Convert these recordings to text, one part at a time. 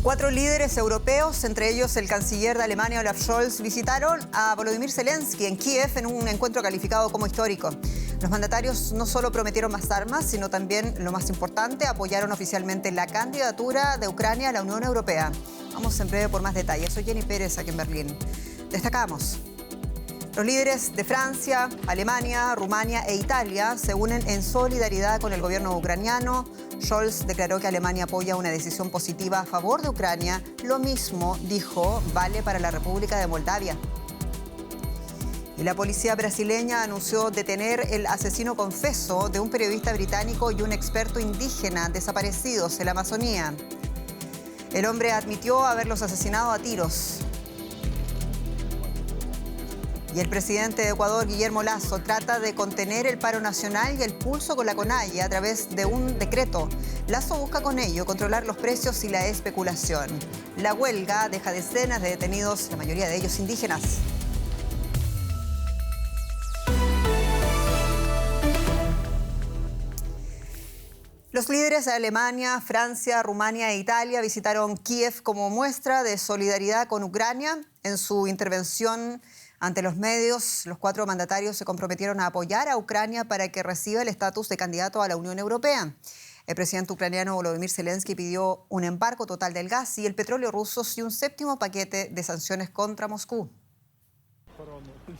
4 líderes europeos, entre ellos el canciller de Alemania Olaf Scholz, visitaron a Volodymyr Zelensky en Kiev en un encuentro calificado como histórico. Los mandatarios no solo prometieron más armas, sino también, lo más importante, apoyaron oficialmente la candidatura de Ucrania a la Unión Europea. Vamos en breve por más detalles. Soy Jenny Pérez, aquí en Berlín. Destacamos: los líderes de Francia, Alemania, Rumania e Italia se unen en solidaridad con el gobierno ucraniano. Scholz declaró que Alemania apoya una decisión positiva a favor de Ucrania. Lo mismo, dijo, vale para la República de Moldavia. Y la policía brasileña anunció detener el asesino confeso de un periodista británico y un experto indígena desaparecidos en la Amazonía. El hombre admitió haberlos asesinado a tiros. Y el presidente de Ecuador, Guillermo Lasso, trata de contener el paro nacional y el pulso con la CONAIE a través de un decreto. Lasso busca con ello controlar los precios y la especulación. La huelga deja decenas de detenidos, la mayoría de ellos indígenas. Los líderes de Alemania, Francia, Rumania e Italia visitaron Kiev como muestra de solidaridad con Ucrania. En su intervención ante los medios, los 4 mandatarios se comprometieron a apoyar a Ucrania para que reciba el estatus de candidato a la Unión Europea. El presidente ucraniano Volodymyr Zelensky pidió un embargo total del gas y el petróleo ruso y un 7º paquete de sanciones contra Moscú.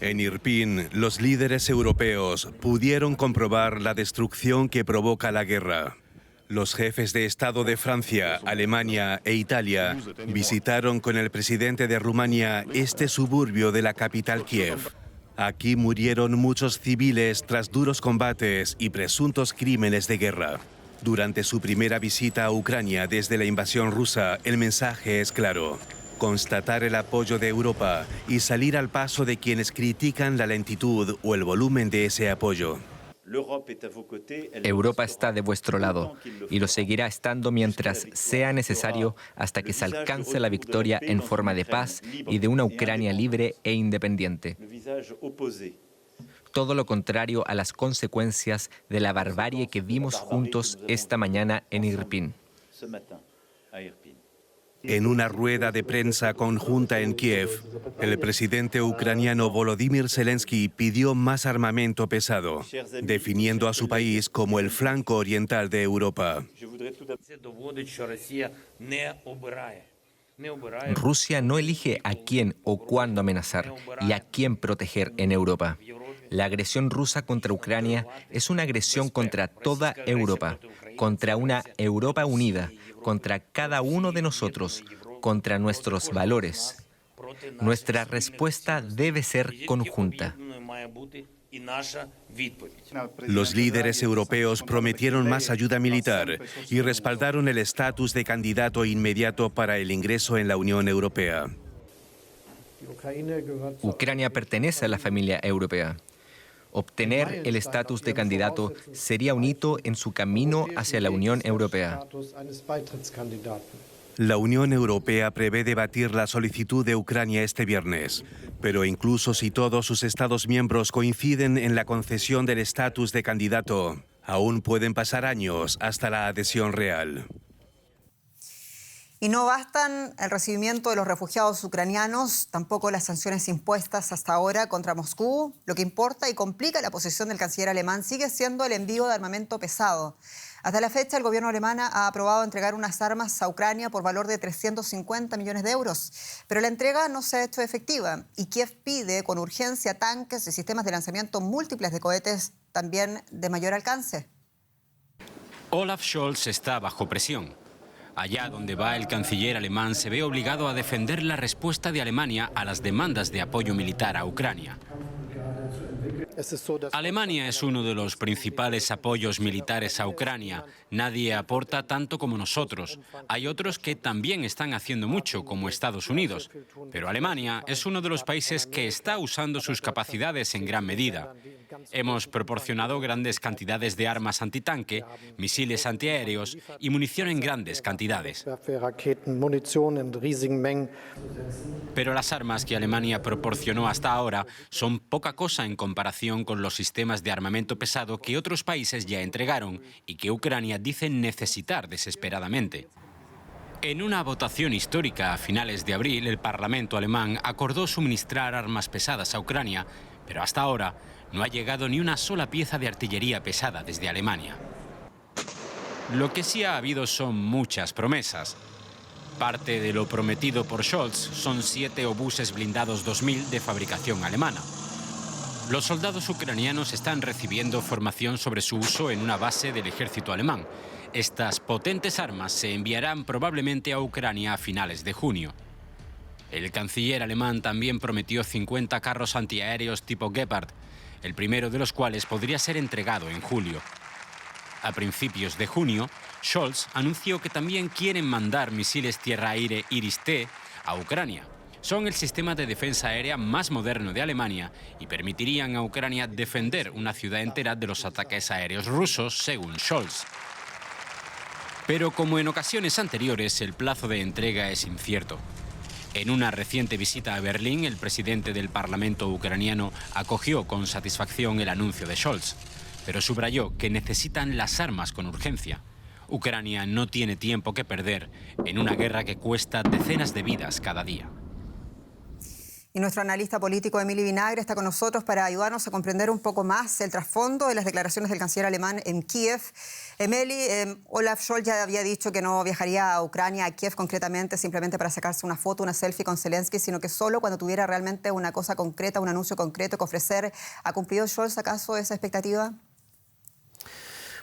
En Irpin, los líderes europeos pudieron comprobar la destrucción que provoca la guerra. Los jefes de Estado de Francia, Alemania e Italia visitaron con el presidente de Rumania este suburbio de la capital Kiev. Aquí murieron muchos civiles tras duros combates y presuntos crímenes de guerra. Durante su primera visita a Ucrania desde la invasión rusa, el mensaje es claro: constatar el apoyo de Europa y salir al paso de quienes critican la lentitud o el volumen de ese apoyo. Europa está de vuestro lado y lo seguirá estando mientras sea necesario hasta que se alcance la victoria en forma de paz y de una Ucrania libre e independiente. Todo lo contrario a las consecuencias de la barbarie que vimos juntos esta mañana en Irpin. En una rueda de prensa conjunta en Kiev, el presidente ucraniano Volodymyr Zelensky pidió más armamento pesado, definiendo a su país como el flanco oriental de Europa. Rusia no elige a quién o cuándo amenazar y a quién proteger en Europa. La agresión rusa contra Ucrania es una agresión contra toda Europa, contra una Europa unida, contra cada uno de nosotros, contra nuestros valores. Nuestra respuesta debe ser conjunta. Los líderes europeos prometieron más ayuda militar y respaldaron el estatus de candidato inmediato para el ingreso en la Unión Europea. Ucrania pertenece a la familia europea. Obtener el estatus de candidato sería un hito en su camino hacia la Unión Europea. La Unión Europea prevé debatir la solicitud de Ucrania este viernes, pero incluso si todos sus Estados miembros coinciden en la concesión del estatus de candidato, aún pueden pasar años hasta la adhesión real. Y no bastan el recibimiento de los refugiados ucranianos, tampoco las sanciones impuestas hasta ahora contra Moscú. Lo que importa y complica la posición del canciller alemán sigue siendo el envío de armamento pesado. Hasta la fecha, el gobierno alemán ha aprobado entregar unas armas a Ucrania por valor de 350 millones de euros, pero la entrega no se ha hecho efectiva y Kiev pide con urgencia tanques y sistemas de lanzamiento múltiples de cohetes también de mayor alcance. Olaf Scholz está bajo presión. Allá donde va el canciller alemán se ve obligado a defender la respuesta de Alemania a las demandas de apoyo militar a Ucrania. Alemania es uno de los principales apoyos militares a Ucrania. Nadie aporta tanto como nosotros. Hay otros que también están haciendo mucho, como Estados Unidos. Pero Alemania es uno de los países que está usando sus capacidades en gran medida. Hemos proporcionado grandes cantidades de armas antitanque, misiles antiaéreos y munición en grandes cantidades. Pero las armas que Alemania proporcionó hasta ahora son poca cosa en comparación con los sistemas de armamento pesado que otros países ya entregaron y que Ucrania dice necesitar desesperadamente. En una votación histórica a finales de abril, el Parlamento alemán acordó suministrar armas pesadas a Ucrania, pero hasta ahora no ha llegado ni una sola pieza de artillería pesada desde Alemania. Lo que sí ha habido son muchas promesas. Parte de lo prometido por Scholz son 7 obuses blindados 2000 de fabricación alemana. Los soldados ucranianos están recibiendo formación sobre su uso en una base del ejército alemán. Estas potentes armas se enviarán probablemente a Ucrania a finales de junio. El canciller alemán también prometió 50 carros antiaéreos tipo Gepard, el primero de los cuales podría ser entregado en julio. A principios de junio, Scholz anunció que también quieren mandar misiles tierra-aire Iris-T a Ucrania. Son el sistema de defensa aérea más moderno de Alemania y permitirían a Ucrania defender una ciudad entera de los ataques aéreos rusos, según Scholz. Pero como en ocasiones anteriores, el plazo de entrega es incierto. En una reciente visita a Berlín, el presidente del Parlamento ucraniano acogió con satisfacción el anuncio de Scholz, pero subrayó que necesitan las armas con urgencia. Ucrania no tiene tiempo que perder en una guerra que cuesta decenas de vidas cada día. Y nuestro analista político Emily Vinagre está con nosotros para ayudarnos a comprender un poco más el trasfondo de las declaraciones del canciller alemán en Kiev. Emily, Olaf Scholz ya había dicho que no viajaría a Ucrania, a Kiev concretamente, simplemente para sacarse una foto, una selfie con Zelensky, sino que solo cuando tuviera realmente una cosa concreta, un anuncio concreto que ofrecer. ¿Ha cumplido Scholz acaso esa expectativa?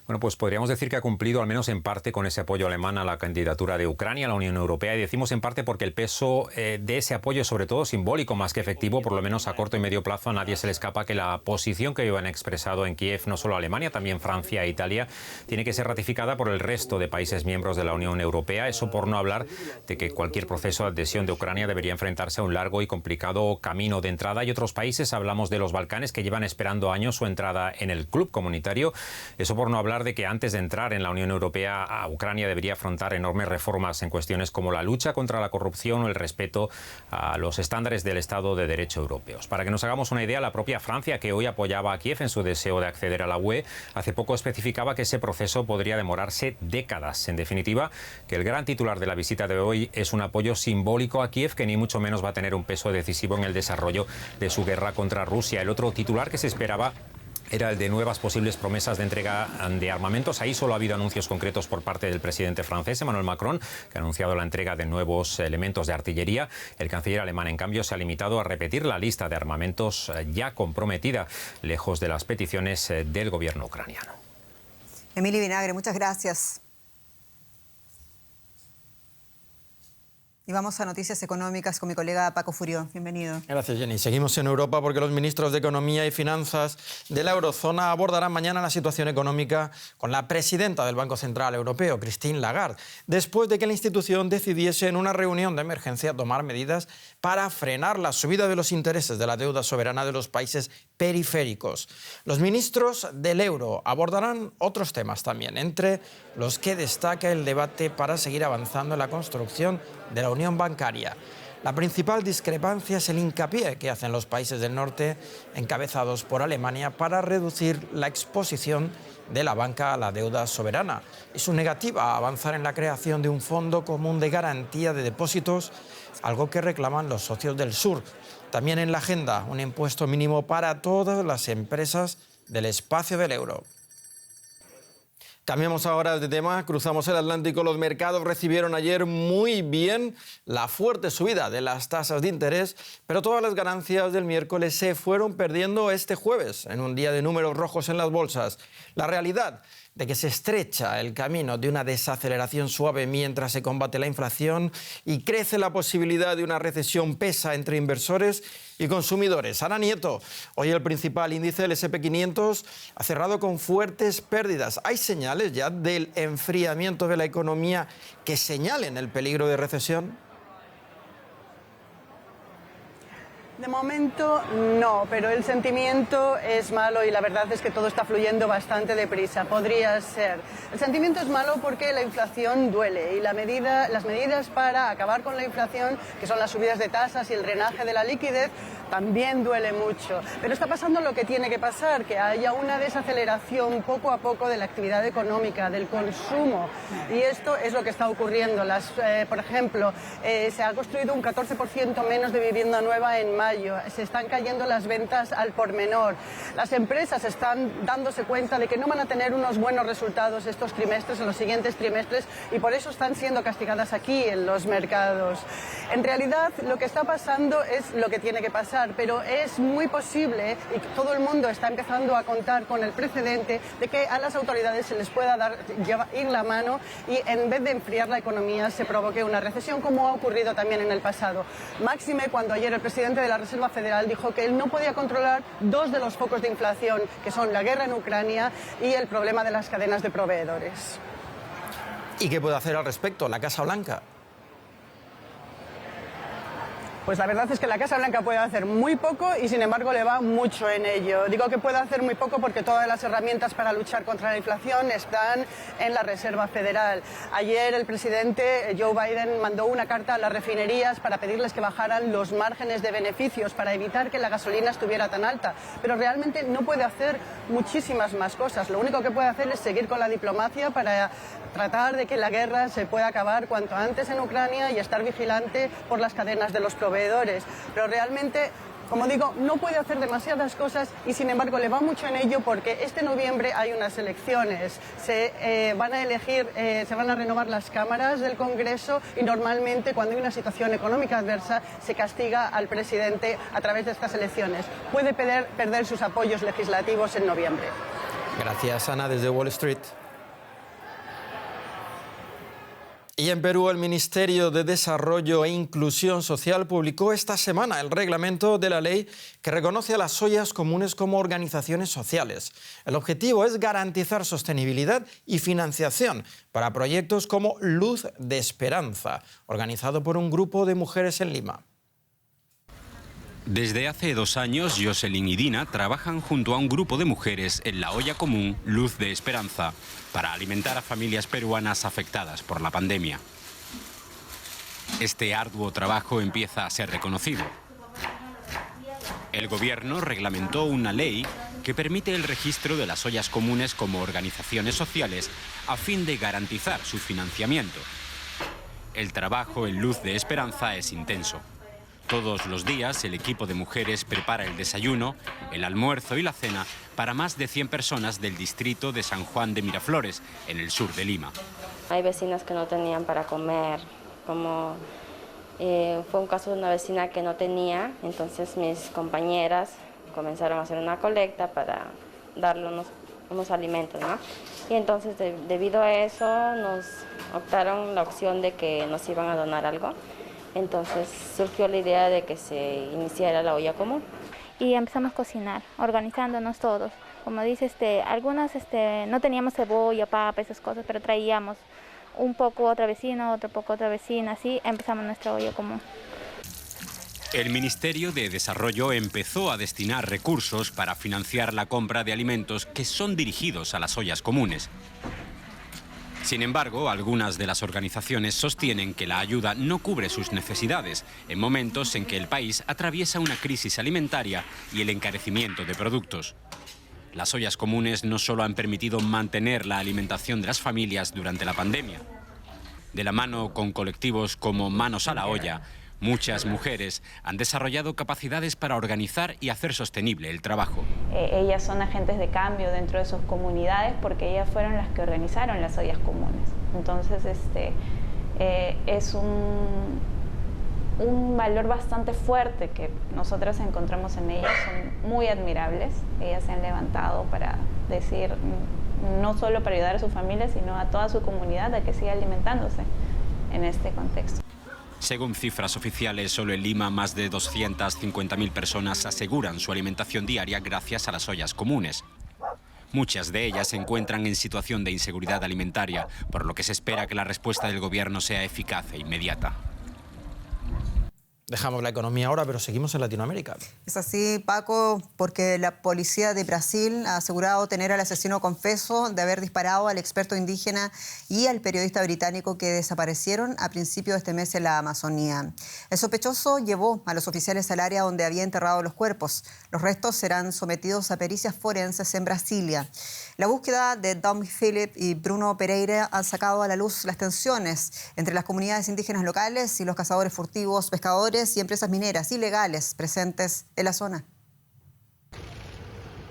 Bueno, pues podríamos decir que ha cumplido al menos en parte con ese apoyo alemán a la candidatura de Ucrania a la Unión Europea, y decimos en parte porque el peso de ese apoyo es sobre todo simbólico más que efectivo, por lo menos a corto y medio plazo. A nadie se le escapa que la posición que han expresado en Kiev, no solo Alemania, también Francia e Italia, tiene que ser ratificada por el resto de países miembros de la Unión Europea. Eso por no hablar de que cualquier proceso de adhesión de Ucrania debería enfrentarse a un largo y complicado camino de entrada. Y otros países, hablamos de los Balcanes, que llevan esperando años su entrada en el club comunitario. Eso por no hablar de que antes de entrar en la Unión Europea, a Ucrania debería afrontar enormes reformas en cuestiones como la lucha contra la corrupción o el respeto a los estándares del Estado de Derecho europeos. Para que nos hagamos una idea, la propia Francia, que hoy apoyaba a Kiev en su deseo de acceder a la UE, hace poco especificaba que ese proceso podría demorarse décadas. En definitiva, que el gran titular de la visita de hoy es un apoyo simbólico a Kiev, que ni mucho menos va a tener un peso decisivo en el desarrollo de su guerra contra Rusia. El otro titular que se esperaba era el de nuevas posibles promesas de entrega de armamentos. Ahí solo ha habido anuncios concretos por parte del presidente francés, Emmanuel Macron, que ha anunciado la entrega de nuevos elementos de artillería. El canciller alemán, en cambio, se ha limitado a repetir la lista de armamentos ya comprometida, lejos de las peticiones del gobierno ucraniano. Emily Vinagre, muchas gracias. Y vamos a noticias económicas con mi colega Paco Furió. Bienvenido. Gracias, Jenny. Seguimos en Europa porque los ministros de Economía y Finanzas de la Eurozona abordarán mañana la situación económica con la presidenta del Banco Central Europeo, Christine Lagarde, después de que la institución decidiese en una reunión de emergencia tomar medidas para frenar la subida de los intereses de la deuda soberana de los países periféricos. Los ministros del euro abordarán otros temas también, entre los que destaca el debate para seguir avanzando en la construcción de la unión bancaria. La principal discrepancia es el hincapié que hacen los países del norte, encabezados por Alemania, para reducir la exposición de la banca a la deuda soberana y su negativa a avanzar en la creación de un fondo común de garantía de depósitos, algo que reclaman los socios del sur. También en la agenda, un impuesto mínimo para todas las empresas del espacio del euro. Cambiamos ahora de tema, cruzamos el Atlántico. Los mercados recibieron ayer muy bien la fuerte subida de las tasas de interés, pero todas las ganancias del miércoles se fueron perdiendo este jueves, en un día de números rojos en las bolsas. La realidad de que se estrecha el camino de una desaceleración suave mientras se combate la inflación y crece la posibilidad de una recesión pesa entre inversores y consumidores. Ana Nieto, hoy el principal índice, el SP500, ha cerrado con fuertes pérdidas. ¿Hay señales ya del enfriamiento de la economía que señalen el peligro de recesión? De momento no, pero el sentimiento es malo y la verdad es que todo está fluyendo bastante deprisa. Podría ser. El sentimiento es malo porque la inflación duele y las medidas para acabar con la inflación, que son las subidas de tasas y el drenaje de la liquidez, también duele mucho. Pero está pasando lo que tiene que pasar, que haya una desaceleración poco a poco de la actividad económica, del consumo. Y esto es lo que está ocurriendo. Por ejemplo, se ha construido un 14% menos de vivienda nueva en mayo. Se están cayendo las ventas al por menor. Las empresas están dándose cuenta de que no van a tener unos buenos resultados estos trimestres, en los siguientes trimestres, y por eso están siendo castigadas aquí en los mercados. En realidad, lo que está pasando es lo que tiene que pasar, pero es muy posible, y todo el mundo está empezando a contar con el precedente, de que a las autoridades se les pueda ir la mano y en vez de enfriar la economía se provoque una recesión, como ha ocurrido también en el pasado. Máxime cuando ayer el presidente de la Reserva Federal dijo que él no podía controlar dos de los focos de inflación, que son la guerra en Ucrania y el problema de las cadenas de proveedores. ¿Y qué puede hacer al respecto la Casa Blanca? Pues la verdad es que la Casa Blanca puede hacer muy poco y sin embargo le va mucho en ello. Digo que puede hacer muy poco porque todas las herramientas para luchar contra la inflación están en la Reserva Federal. Ayer el presidente Joe Biden mandó una carta a las refinerías para pedirles que bajaran los márgenes de beneficios para evitar que la gasolina estuviera tan alta. Pero realmente no puede hacer muchísimas más cosas. Lo único que puede hacer es seguir con la diplomacia para tratar de que la guerra se pueda acabar cuanto antes en Ucrania y estar vigilante por las cadenas de los proveedores. Pero realmente, como digo, no puede hacer demasiadas cosas y sin embargo le va mucho en ello porque este noviembre hay unas elecciones. Se van a renovar las cámaras del Congreso y normalmente cuando hay una situación económica adversa se castiga al presidente a través de estas elecciones. Puede perder sus apoyos legislativos en noviembre. Gracias, Ana, desde Wall Street. Y en Perú, el Ministerio de Desarrollo e Inclusión Social publicó esta semana el reglamento de la ley que reconoce a las ollas comunes como organizaciones sociales. El objetivo es garantizar sostenibilidad y financiación para proyectos como Luz de Esperanza, organizado por un grupo de mujeres en Lima. Desde hace 2 años, Jocelyn y Dina trabajan junto a un grupo de mujeres en la olla común Luz de Esperanza para alimentar a familias peruanas afectadas por la pandemia. Este arduo trabajo empieza a ser reconocido. El gobierno reglamentó una ley que permite el registro de las ollas comunes como organizaciones sociales a fin de garantizar su financiamiento. El trabajo en Luz de Esperanza es intenso. Todos los días el equipo de mujeres prepara el desayuno, el almuerzo y la cena para más de 100 personas del distrito de San Juan de Miraflores, en el sur de Lima. Hay vecinas que no tenían para comer, fue un caso de una vecina que no tenía, entonces mis compañeras comenzaron a hacer una colecta para darle unos alimentos, ¿no? Y entonces debido a eso nos optaron la opción de que nos iban a donar algo. Entonces surgió la idea de que se iniciara la olla común. Y empezamos a cocinar, organizándonos todos. Como dices, algunas no teníamos cebolla, papa, esas cosas, pero traíamos un poco otra vecina, otro poco otra vecina, así empezamos nuestra olla común. El Ministerio de Desarrollo empezó a destinar recursos para financiar la compra de alimentos que son dirigidos a las ollas comunes. Sin embargo, algunas de las organizaciones sostienen que la ayuda no cubre sus necesidades en momentos en que el país atraviesa una crisis alimentaria y el encarecimiento de productos. Las ollas comunes no solo han permitido mantener la alimentación de las familias durante la pandemia. De la mano con colectivos como Manos a la Olla, muchas mujeres han desarrollado capacidades para organizar y hacer sostenible el trabajo. Ellas son agentes de cambio dentro de sus comunidades porque ellas fueron las que organizaron las ollas comunes. Entonces, es un valor bastante fuerte que nosotras encontramos en ellas. Son muy admirables. Ellas se han levantado para decir, no solo para ayudar a su familia, sino a toda su comunidad a que siga alimentándose en este contexto. Según cifras oficiales, solo en Lima más de 250.000 personas aseguran su alimentación diaria gracias a las ollas comunes. Muchas de ellas se encuentran en situación de inseguridad alimentaria, por lo que se espera que la respuesta del gobierno sea eficaz e inmediata. Dejamos la economía ahora, pero seguimos en Latinoamérica. Es así, Paco, porque la policía de Brasil ha asegurado tener al asesino confeso de haber disparado al experto indígena y al periodista británico que desaparecieron a principios de este mes en la Amazonía. El sospechoso llevó a los oficiales al área donde había enterrado los cuerpos. Los restos serán sometidos a pericias forenses en Brasilia. La búsqueda de Dom Phillips y Bruno Pereira ha sacado a la luz las tensiones entre las comunidades indígenas locales y los cazadores furtivos, pescadores y empresas mineras ilegales presentes en la zona.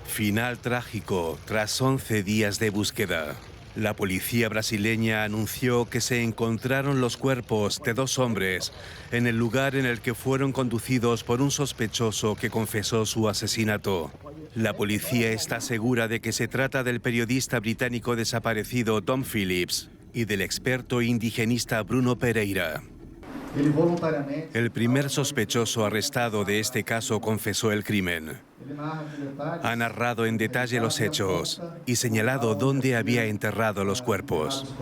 Final trágico tras 11 días de búsqueda. La policía brasileña anunció que se encontraron los cuerpos de 2 hombres en el lugar en el que fueron conducidos por un sospechoso que confesó su asesinato. La policía está segura de que se trata del periodista británico desaparecido Dom Phillips y del experto indigenista Bruno Pereira. El primer sospechoso arrestado de este caso confesó el crimen. Ha narrado en detalle los hechos y señalado dónde había enterrado los cuerpos.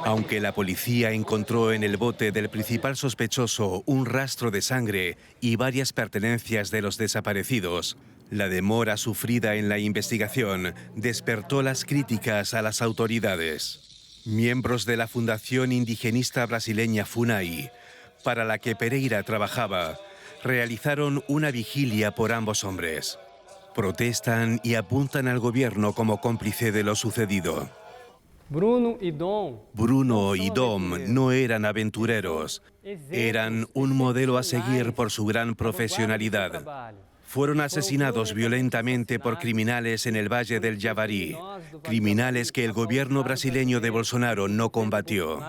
Aunque la policía encontró en el bote del principal sospechoso un rastro de sangre y varias pertenencias de los desaparecidos, la demora sufrida en la investigación despertó las críticas a las autoridades. Miembros de la Fundación Indigenista Brasileña FUNAI, para la que Pereira trabajaba, realizaron una vigilia por ambos hombres. Protestan y apuntan al gobierno como cómplice de lo sucedido. Bruno y Dom no eran aventureros, eran un modelo a seguir por su gran profesionalidad. Fueron asesinados violentamente por criminales en el Valle del Javari, criminales que el gobierno brasileño de Bolsonaro no combatió.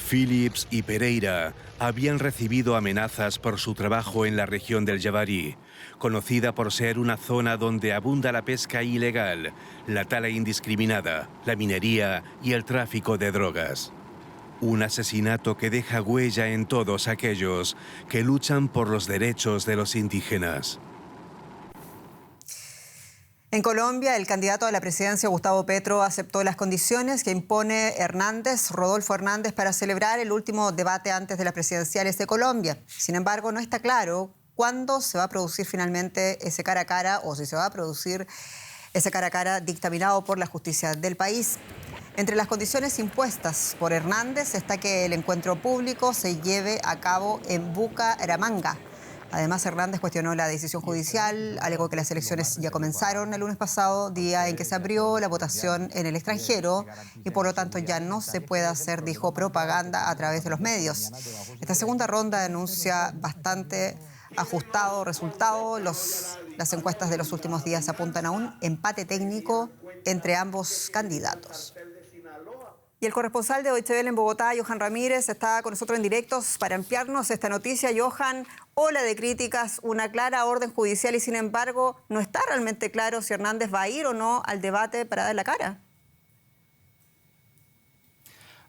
Phillips y Pereira habían recibido amenazas por su trabajo en la región del Javari, conocida por ser una zona donde abunda la pesca ilegal, la tala indiscriminada, la minería y el tráfico de drogas. Un asesinato que deja huella en todos aquellos que luchan por los derechos de los indígenas. En Colombia, el candidato a la presidencia, Gustavo Petro, aceptó las condiciones que impone Rodolfo Hernández, para celebrar el último debate antes de las presidenciales de Colombia. Sin embargo, no está claro cuándo se va a producir finalmente ese cara a cara, o si se va a producir ese cara a cara dictaminado por la justicia del país. Entre las condiciones impuestas por Hernández está que el encuentro público se lleve a cabo en Bucaramanga. Además, Hernández cuestionó la decisión judicial, alegó que las elecciones ya comenzaron el lunes pasado, día en que se abrió la votación en el extranjero, y por lo tanto ya no se puede hacer, dijo, propaganda a través de los medios. Esta segunda ronda denuncia bastante ajustado resultado. Las encuestas de los últimos días apuntan a un empate técnico entre ambos candidatos. Y el corresponsal de Deutsche Welle en Bogotá, Johan Ramírez, está con nosotros en directos para ampliarnos esta noticia. Johan, ola de críticas, una clara orden judicial y sin embargo no está realmente claro si Hernández va a ir o no al debate para dar la cara.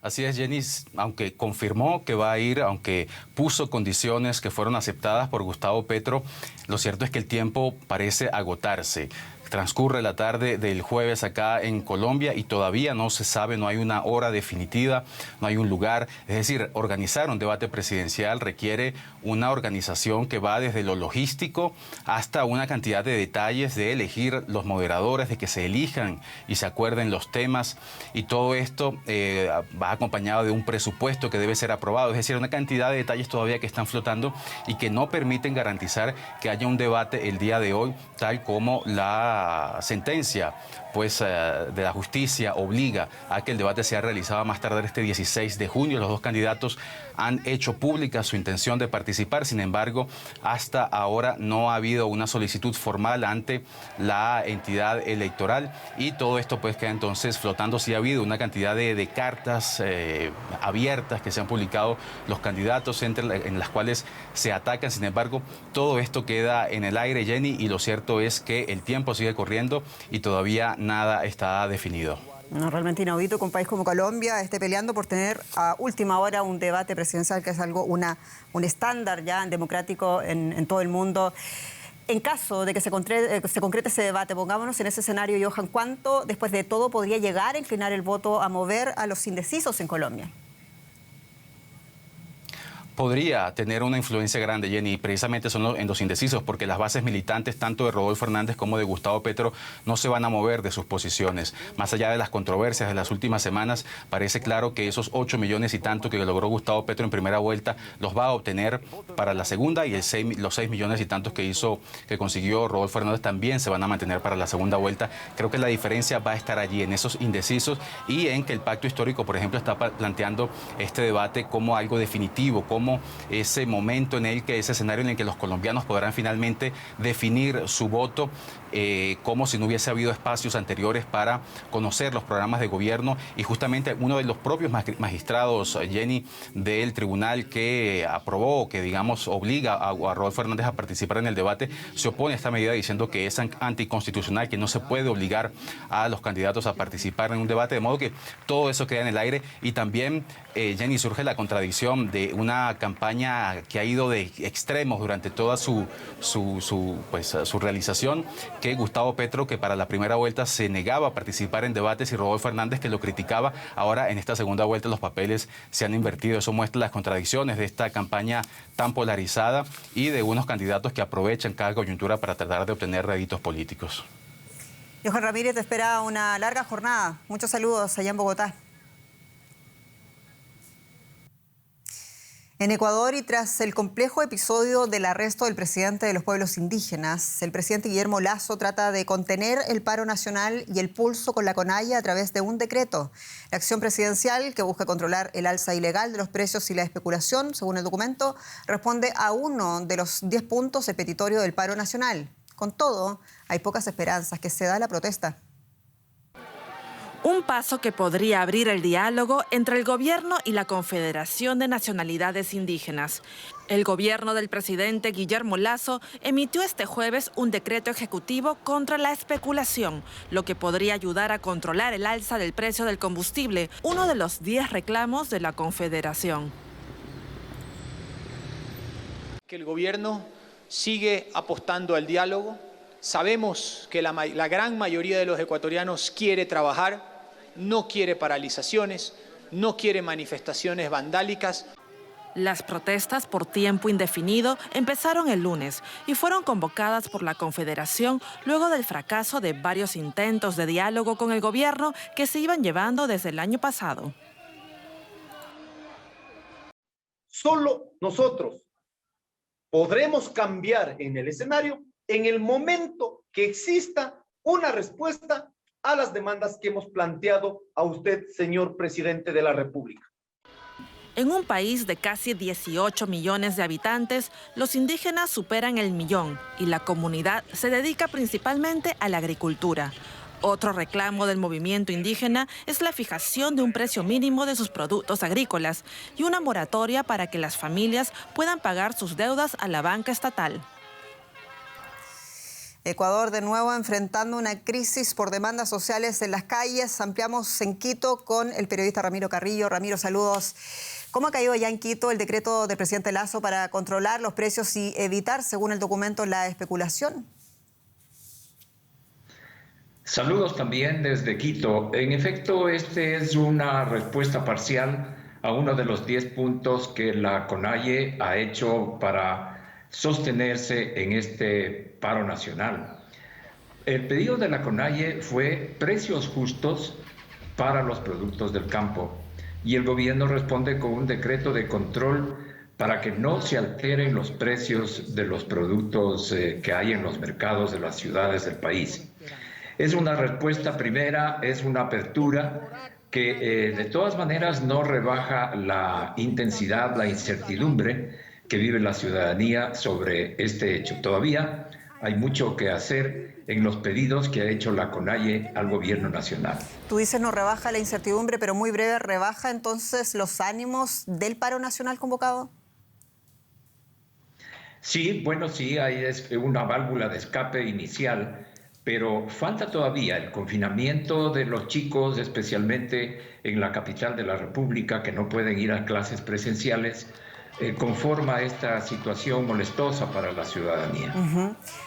Así es, Jenny, aunque confirmó que va a ir, aunque puso condiciones que fueron aceptadas por Gustavo Petro, lo cierto es que el tiempo parece agotarse. Transcurre la tarde del jueves acá en Colombia y todavía no se sabe, no hay una hora definitiva, no hay un lugar. Es decir, organizar un debate presidencial requiere una organización que va desde lo logístico hasta una cantidad de detalles de elegir los moderadores, de que se elijan y se acuerden los temas, y todo esto va acompañado de un presupuesto que debe ser aprobado. Es decir, una cantidad de detalles todavía que están flotando y que no permiten garantizar que haya un debate el día de hoy, tal como la sentencia de la justicia obliga a que el debate sea realizado más tardar este 16 de junio. Los dos candidatos han hecho pública su intención de participar, sin embargo, hasta ahora no ha habido una solicitud formal ante la entidad electoral y todo esto pues queda entonces flotando. Sí ha habido una cantidad de cartas abiertas que se han publicado los candidatos en las cuales se atacan, sin embargo, todo esto queda en el aire, Jenny, y lo cierto es que el tiempo sigue corriendo y todavía nada está definido. No, realmente inaudito que un país como Colombia esté peleando por tener a última hora un debate presidencial, que es algo, un estándar ya democrático en todo el mundo. En caso de que se concrete ese debate, pongámonos en ese escenario, Johan, ¿cuánto después de todo podría llegar a inclinar el voto, a mover a los indecisos en Colombia? podría tener una influencia grande, Jenny, y precisamente son en los indecisos, porque las bases militantes, tanto de Rodolfo Hernández como de Gustavo Petro, no se van a mover de sus posiciones. Más allá de las controversias de las últimas semanas, parece claro que esos 8 millones y tanto que logró Gustavo Petro en primera vuelta los va a obtener para la segunda, y los 6 millones y tantos que consiguió Rodolfo Hernández también se van a mantener para la segunda vuelta. Creo que la diferencia va a estar allí, en esos indecisos, y en que el pacto histórico, por ejemplo, está planteando este debate como algo definitivo, como ese momento en el que, ese escenario en el que los colombianos podrán finalmente definir su voto, como si no hubiese habido espacios anteriores para conocer los programas de gobierno. Y justamente uno de los propios magistrados, Jenny, del tribunal que aprobó, que digamos obliga a Rodolfo Hernández a participar en el debate, se opone a esta medida diciendo que es anticonstitucional, que no se puede obligar a los candidatos a participar en un debate, de modo que todo eso queda en el aire. Y también, Jenny, surge la contradicción de una campaña que ha ido de extremos durante toda su realización, que Gustavo Petro, que para la primera vuelta se negaba a participar en debates, y Rodolfo Hernández, que lo criticaba. Ahora, en esta segunda vuelta, los papeles se han invertido. Eso muestra las contradicciones de esta campaña tan polarizada y de unos candidatos que aprovechan cada coyuntura para tratar de obtener réditos políticos. Johan Ramírez, te espera una larga jornada. Muchos saludos allá en Bogotá. En Ecuador, y tras el complejo episodio del arresto del presidente de los pueblos indígenas, el presidente Guillermo Lasso trata de contener el paro nacional y el pulso con la CONAIE a través de un decreto. La acción presidencial, que busca controlar el alza ilegal de los precios y la especulación, según el documento, responde a uno de los 10 puntos del petitorio del paro nacional. Con todo, hay pocas esperanzas que se da la protesta. Un paso que podría abrir el diálogo entre el gobierno y la Confederación de Nacionalidades Indígenas. El gobierno del presidente Guillermo Lasso emitió este jueves un decreto ejecutivo contra la especulación, lo que podría ayudar a controlar el alza del precio del combustible, uno de los 10 reclamos de la Confederación. Que el gobierno sigue apostando al diálogo. Sabemos que la gran mayoría de los ecuatorianos quiere trabajar, no quiere paralizaciones, no quiere manifestaciones vandálicas. Las protestas por tiempo indefinido empezaron el lunes y fueron convocadas por la Confederación luego del fracaso de varios intentos de diálogo con el gobierno que se iban llevando desde el año pasado. Solo nosotros podremos cambiar en el escenario en el momento que exista una respuesta a las demandas que hemos planteado a usted, señor presidente de la República. En un país de casi 18 millones de habitantes, los indígenas superan el millón y la comunidad se dedica principalmente a la agricultura. Otro reclamo del movimiento indígena es la fijación de un precio mínimo de sus productos agrícolas y una moratoria para que las familias puedan pagar sus deudas a la banca estatal. Ecuador de nuevo enfrentando una crisis por demandas sociales en las calles. Ampliamos en Quito con el periodista Ramiro Carrillo. Ramiro, saludos. ¿Cómo ha caído ya en Quito el decreto del presidente Lasso para controlar los precios y evitar, según el documento, la especulación? Saludos también desde Quito. En efecto, este es una respuesta parcial a uno de los 10 puntos que la CONAIE ha hecho para sostenerse en este paro nacional. El pedido de la CONAIE fue precios justos para los productos del campo y el gobierno responde con un decreto de control para que no se alteren los precios de los productos que hay en los mercados de las ciudades del país. Es una respuesta primera, es una apertura que de todas maneras no rebaja la intensidad, la incertidumbre que vive la ciudadanía sobre este hecho. Todavía hay mucho que hacer en los pedidos que ha hecho la CONAIE al gobierno nacional. Tú dices no rebaja la incertidumbre, pero muy breve, ¿rebaja entonces los ánimos del paro nacional convocado? Sí, bueno, sí, hay una válvula de escape inicial, pero falta todavía el confinamiento de los chicos, especialmente en la capital de la República, que no pueden ir a clases presenciales, conforma esta situación molestosa para la ciudadanía.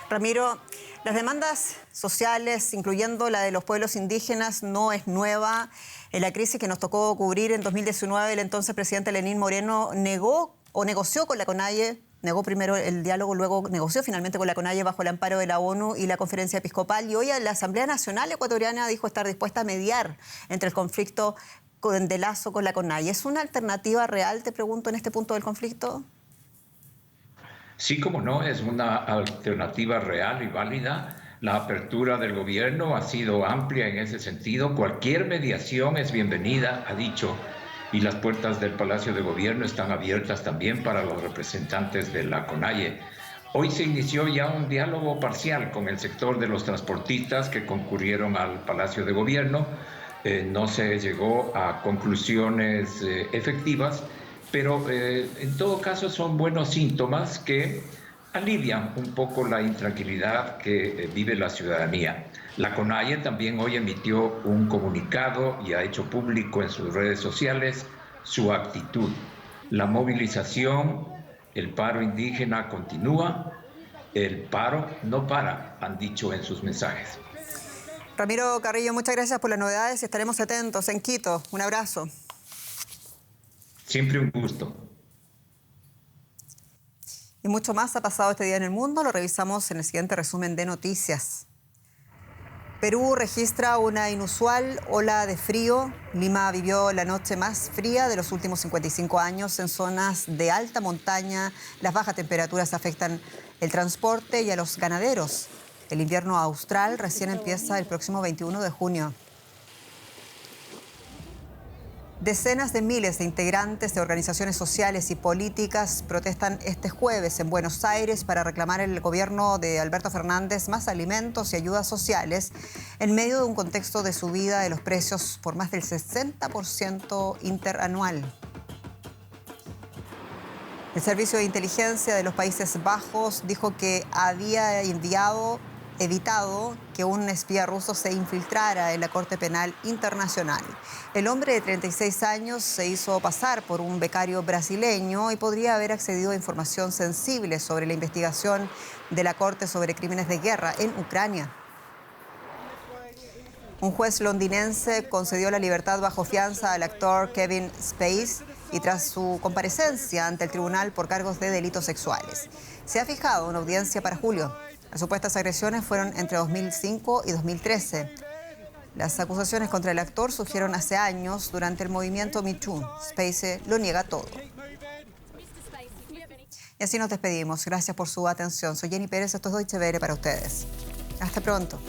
Ramiro, las demandas sociales, incluyendo la de los pueblos indígenas, no es nueva. En la crisis que nos tocó cubrir en 2019, el entonces presidente Lenín Moreno negó o negoció con la CONAIE, negó primero el diálogo, luego negoció finalmente con la CONAIE bajo el amparo de la ONU y la Conferencia Episcopal. Y hoy la Asamblea Nacional Ecuatoriana dijo estar dispuesta a mediar entre el conflicto de Lasso con la CONAIE. ¿Es una alternativa real, te pregunto, en este punto del conflicto? Sí, como no, es una alternativa real y válida. La apertura del gobierno ha sido amplia en ese sentido. Cualquier mediación es bienvenida, ha dicho, y las puertas del Palacio de Gobierno están abiertas también para los representantes de la CONAIE. Hoy se inició ya un diálogo parcial con el sector de los transportistas que concurrieron al Palacio de Gobierno. No se llegó a conclusiones efectivas, pero en todo caso son buenos síntomas que alivian un poco la intranquilidad que vive la ciudadanía. La CONAIE también hoy emitió un comunicado y ha hecho público en sus redes sociales su actitud. La movilización, el paro indígena continúa, el paro no para, han dicho en sus mensajes. Ramiro Carrillo, muchas gracias por las novedades y estaremos atentos en Quito. Un abrazo. Siempre un gusto. Y mucho más ha pasado este día en el mundo. Lo revisamos en el siguiente resumen de noticias. Perú registra una inusual ola de frío. Lima vivió la noche más fría de los últimos 55 años en zonas de alta montaña. Las bajas temperaturas afectan el transporte y a los ganaderos. El invierno austral recién empieza el próximo 21 de junio. Decenas de miles de integrantes de organizaciones sociales y políticas protestan este jueves en Buenos Aires para reclamar el gobierno de Alberto Fernández más alimentos y ayudas sociales en medio de un contexto de subida de los precios por más del 60% interanual. El Servicio de Inteligencia de los Países Bajos dijo que había evitado que un espía ruso se infiltrara en la Corte Penal Internacional. El hombre de 36 años se hizo pasar por un becario brasileño y podría haber accedido a información sensible sobre la investigación de la Corte sobre crímenes de guerra en Ucrania. Un juez londinense concedió la libertad bajo fianza al actor Kevin Spacey y tras su comparecencia ante el tribunal por cargos de delitos sexuales. Se ha fijado una audiencia para julio. Las supuestas agresiones fueron entre 2005 y 2013. Las acusaciones contra el actor surgieron hace años durante el movimiento Me Too. Spacey lo niega todo. Y así nos despedimos. Gracias por su atención. Soy Jenny Pérez, esto es Deutsche Welle para ustedes. Hasta pronto.